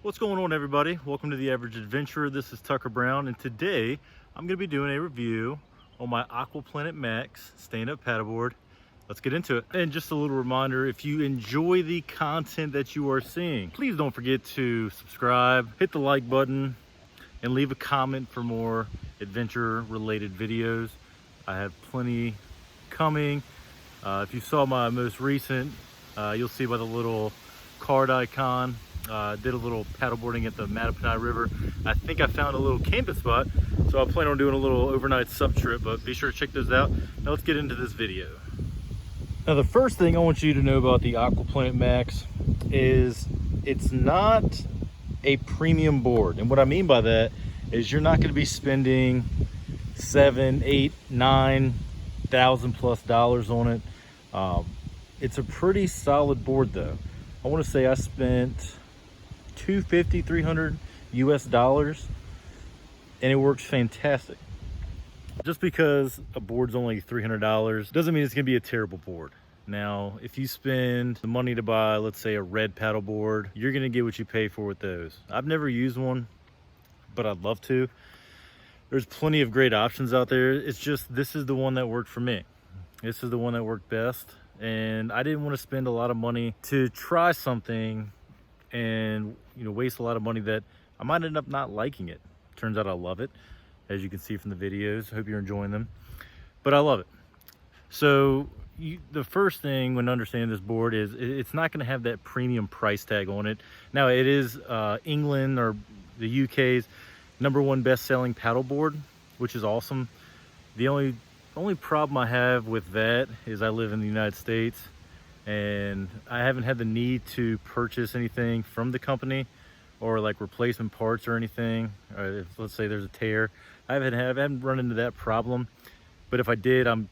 What's going on, everybody? Welcome to The Average Adventurer. This is Tucker Brown, and today I'm going to be doing a review on my Aquaplanet Max stand-up paddleboard. Let's get into it. And just a little reminder, if you enjoy the content that you are seeing, please don't forget to subscribe, hit the like button, and leave a comment for more adventure-related videos. I have plenty coming. If you saw my most recent, you'll see by the little card icon, did a little paddleboarding at the Mattaponi River. I think I found a little camping spot, so I plan on doing a little overnight SUP trip, but be sure to check those out. Now let's get into this video. Now the first thing I want you to know about the Aquaplanet Max is it's not a premium board. And what I mean by that is you're not going to be spending $7,000, $8,000, $9,000 plus on it. It's a pretty solid board though. I want to say I spent $250, $300 US dollars, and it works fantastic. Just because a board's only $300 doesn't mean it's gonna be a terrible board. Now, if you spend the money to buy, let's say, a red paddle board, you're gonna get what you pay for with those. I've never used one, but I'd love to. There's plenty of great options out there. It's just, this is the one that worked for me. This is the one that worked best. And I didn't want to spend a lot of money to try something and, you know, waste a lot of money that I might end up not liking it. Turns out I love it, as you can see from the videos. Hope you're enjoying them, but I love it. So the first thing when understanding this board is it's not going to have that premium price tag on it. Now it is England, or the UK's #1 best-selling paddleboard, which is awesome. The only problem I have with that is I live in the United States and I haven't had the need to purchase anything from the company or like replacement parts or anything. Or if, let's say there's a tear, I haven't run into that problem. But if I did, I'm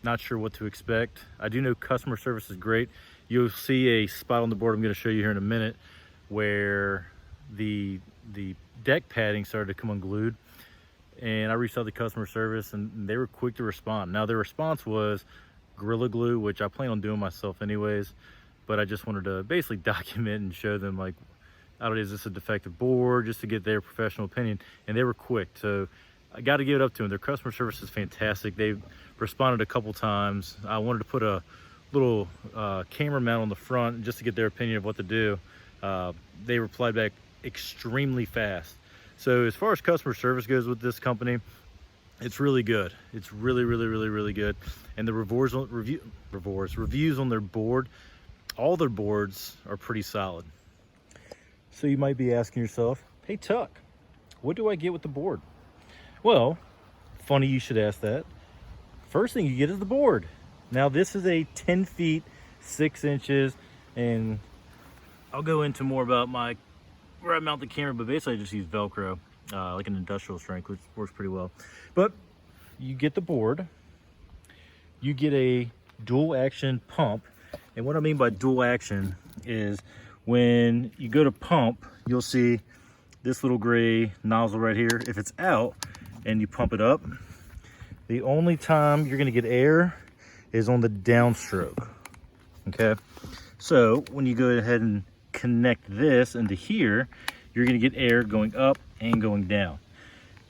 not sure what to expect. I do know customer service is great. You'll see a spot on the board I'm going to show you here in a minute where the deck padding started to come unglued. And I reached out to customer service and they were quick to respond. Now their response was Gorilla Glue, which I plan on doing myself anyways, but I just wanted to basically document and show them, like, is this a defective board, just to get their professional opinion. And they were quick, so I got to give it up to them. Their customer service is fantastic. They've responded a couple times. I wanted to put a little camera mount on the front just to get their opinion of what to do. They replied back extremely fast. So as far as customer service goes with this company, it's really good. It's really good. And the reviews on their board, all their boards are pretty solid. So you might be asking yourself, hey Tuck, what do I get with the board? Well, funny you should ask that. First thing you get is the board. Now this is a 10 feet 6 inches, and I'll go into more about where I mount the camera, but basically I just use Velcro, like an industrial strength, which works pretty well. But you get the board, you get a dual action pump. And what I mean by dual action is when you go to pump, you'll see this little gray nozzle right here. If it's out and you pump it up, the only time you're gonna get air is on the downstroke, okay? So when you go ahead and connect this into here, you're going to get air going up and going down.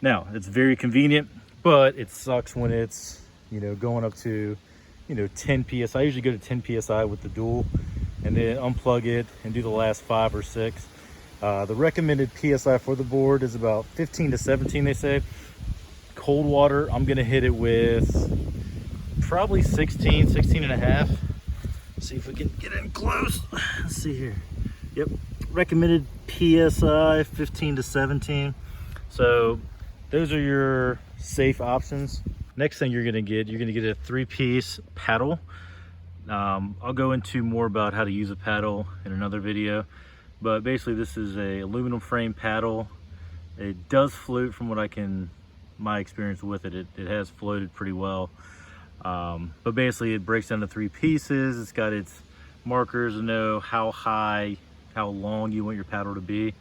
Now it's very convenient, but it sucks when it's, you know, going up to, you know, 10 psi. I usually go to 10 psi with the dual and then unplug it and do the last 5 or 6. The recommended psi for the board is about 15 to 17, they say. Cold water, I'm going to hit it with probably 16 and a half. See if we can get in close. Let's see here. Yep, recommended PSI 15 to 17. So those are your safe options. Next thing you're gonna get a 3-piece paddle. I'll go into more about how to use a paddle in another video, but basically this is a aluminum frame paddle. It does float from my experience with it. It has floated pretty well. But basically it breaks down to 3 pieces. It's got its markers to know how high, how long you want your paddle to be.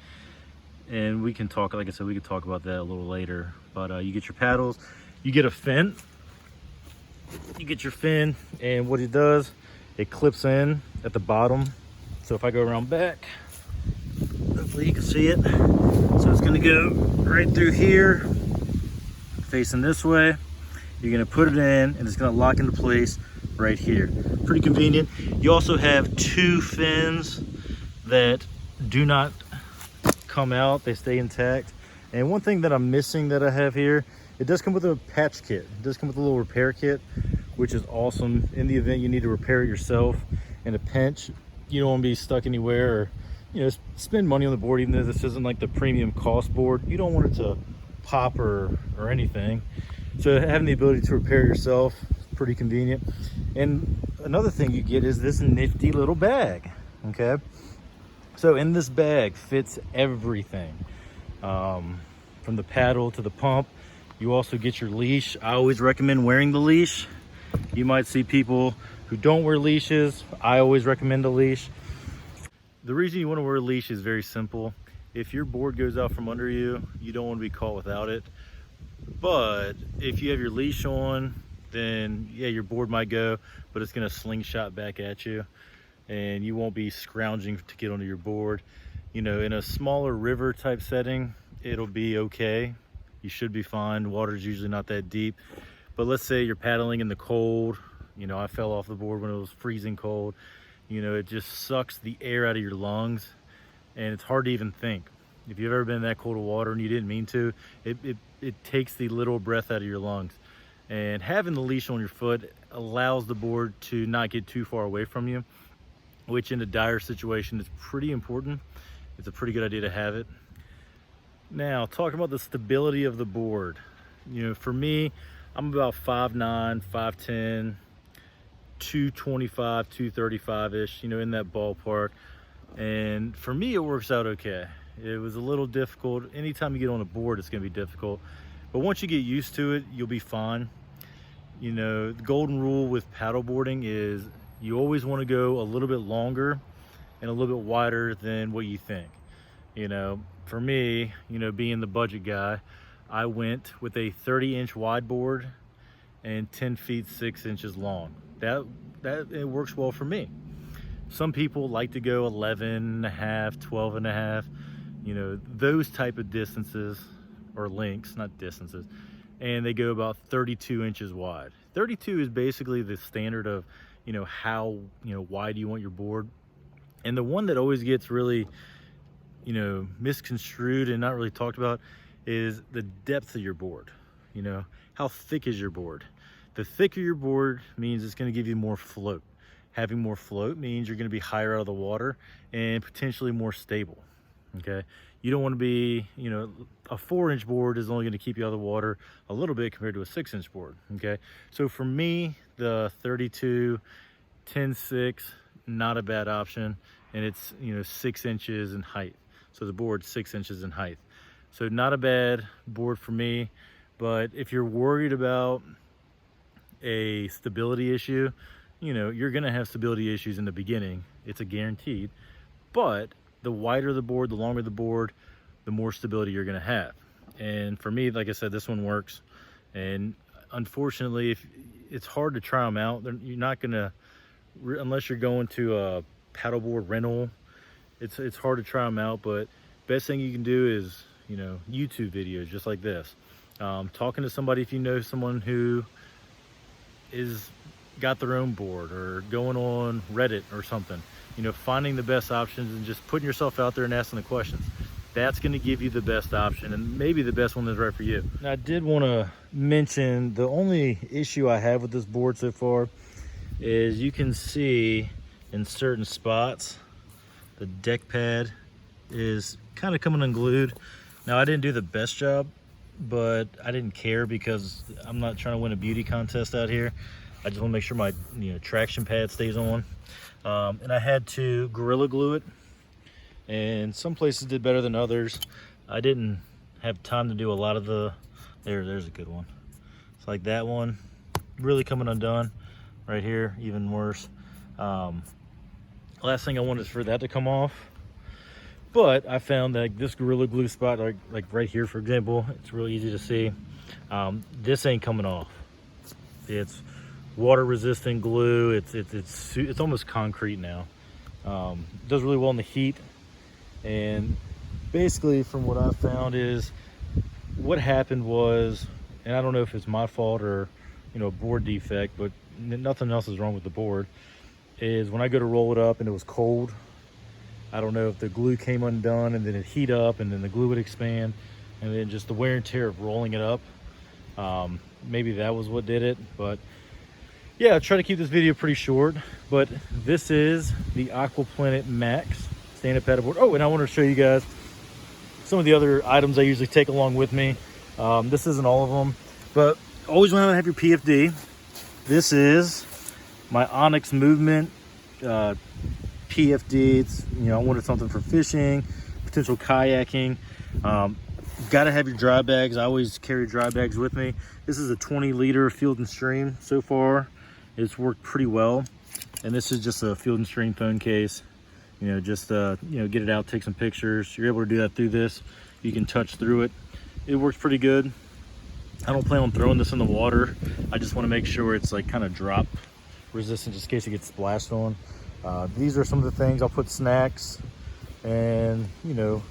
And we can talk, like I said, we can talk about that a little later. But you get your paddles, you get a fin. You get your fin, and what it does, it clips in at the bottom. So if I go around back, hopefully you can see it. So it's gonna go right through here, facing this way. You're gonna put it in and it's gonna lock into place right here. Pretty convenient. You also have 2 fins that do not come out, they stay intact. And one thing that I'm missing that I have here, it does come with a patch kit. It does come with a little repair kit, which is awesome. In the event you need to repair it yourself in a pinch, you don't want to be stuck anywhere, or spend money on the board. Even though this isn't like the premium cost board, you don't want it to pop or anything. So having the ability to repair it yourself is pretty convenient. And another thing you get is this nifty little bag. Okay, so in this bag fits everything, from the paddle to the pump. You also get your leash. I always recommend wearing the leash. You might see people who don't wear leashes. I always recommend a leash. The reason you want to wear a leash is very simple. If your board goes out from under you, you don't want to be caught without it. But if you have your leash on, then yeah, your board might go, but it's going to slingshot back at you and you won't be scrounging to get onto your board. In a smaller river type setting, it'll be okay. You should be fine. Water's usually not that deep. But let's say you're paddling in the cold. I fell off the board when it was freezing cold. It just sucks the air out of your lungs and it's hard to even think. If you've ever been in that cold of water and you didn't mean to, it takes the literal breath out of your lungs. And having the leash on your foot allows the board to not get too far away from you, which in a dire situation is pretty important. It's a pretty good idea to have it. Now, talking about the stability of the board. For me, I'm about 5'9", 5'10", 225, 235-ish, in that ballpark. And for me, it works out okay. It was a little difficult. Anytime you get on a board, it's gonna be difficult. But once you get used to it, you'll be fine. The golden rule with paddleboarding is you always wanna go a little bit longer and a little bit wider than what you think. For me, being the budget guy, I went with a 30-inch wide board and 10 feet 6 inches long. That it works well for me. Some people like to go 11 and a half, 12 and a half, those type of distances, or lengths, not distances, and they go about 32 inches wide. 32 is basically the standard of, how, wide you want your board. And the one that always gets really, misconstrued and not really talked about is the depth of your board. How thick is your board? The thicker your board means it's going to give you more float. Having more float means you're going to be higher out of the water and potentially more stable. Okay, you don't want to be, a 4-inch board is only going to keep you out of the water a little bit compared to a 6-inch board. Okay, so for me, the 32 10-6, not a bad option, and it's 6 inches in height. So the board's 6 inches in height. So not a bad board for me. But if you're worried about a stability issue, you're gonna have stability issues in the beginning. It's a guaranteed. But the wider the board, the longer the board, the more stability you're gonna have. And for me, like I said, this one works. And unfortunately, if it's hard to try them out, you're not gonna, unless you're going to a paddleboard rental, it's hard to try them out. But best thing you can do is YouTube videos just like this, talking to somebody, if you know someone who is got their own board, or going on Reddit or something, finding the best options and just putting yourself out there and asking the questions. That's going to give you the best option, and maybe the best one that's right for you. Now, I did want to mention the only issue I have with this board so far is you can see in certain spots the deck pad is kind of coming unglued. Now, I didn't do the best job, but I didn't care because I'm not trying to win a beauty contest out here. I just want to make sure my traction pad stays on. And I had to Gorilla Glue it, and some places did better than others. I didn't have time to do a lot of the, there's a good one. It's like that one, really coming undone. Right here, even worse. Last thing I wanted is for that to come off. But I found that this Gorilla Glue spot, like right here, for example, it's really easy to see. This ain't coming off. It's water resistant glue. It's almost concrete now. Does really well in the heat, and basically from what I found is what happened was, and I don't know if it's my fault or, you know, a board defect, but nothing else is wrong with the board, is when I go to roll it up and it was cold, I don't know if the glue came undone and then it heat up and then the glue would expand, and then just the wear and tear of rolling it up. Maybe that was what did it. But yeah, I try to keep this video pretty short, but this is the Aquaplanet Max stand-up paddleboard. Oh, and I want to show you guys some of the other items I usually take along with me. This isn't all of them, but always want to have your PFD. This is my Onyx movement PFD. It's, you know, I wanted something for fishing, potential kayaking. Got to have your dry bags. I always carry dry bags with me. This is a 20-liter Field and Stream. So far, it's worked pretty well. And this is just a Field and Stream phone case. You know, just you know, get it out, take some pictures. You're able to do that through this. You can touch through it. It works pretty good. I don't plan on throwing this in the water. I just want to make sure it's like kind of drop resistant, just in case it gets splashed on. These are some of the things. I'll put snacks and, you know,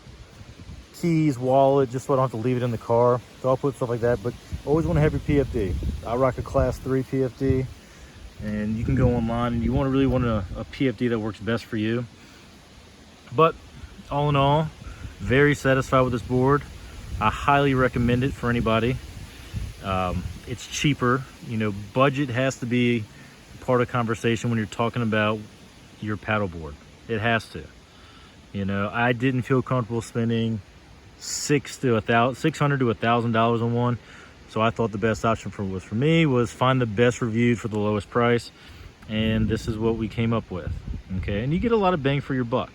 keys, wallet, just so I don't have to leave it in the car. So I'll put stuff like that, but always want to have your PFD. I rock a class 3 PFD, and you can go online and you really want a PFD that works best for you. But all in all, very satisfied with this board. I highly recommend it for anybody. It's cheaper. You know, budget has to be part of conversation when you're talking about your paddleboard. It has to. You know, I didn't feel comfortable spending $600 to $1,000 on one, so I thought the best option for me was find the best reviewed for the lowest price, and this is what we came up with. Okay, and you get a lot of bang for your buck,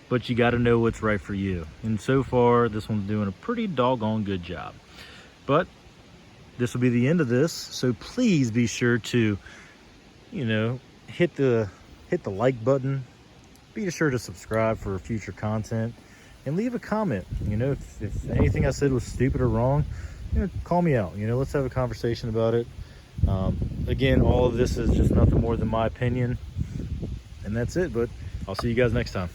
but you got to know what's right for you. And so far, this one's doing a pretty doggone good job. But this will be the end of this, so please be sure to, you know, hit the like button. Be sure to subscribe for future content, and leave a comment. You know, if anything I said was stupid or wrong, you know, call me out. You know, let's have a conversation about it. Again, all of this is just nothing more than my opinion, and that's it. But I'll see you guys next time.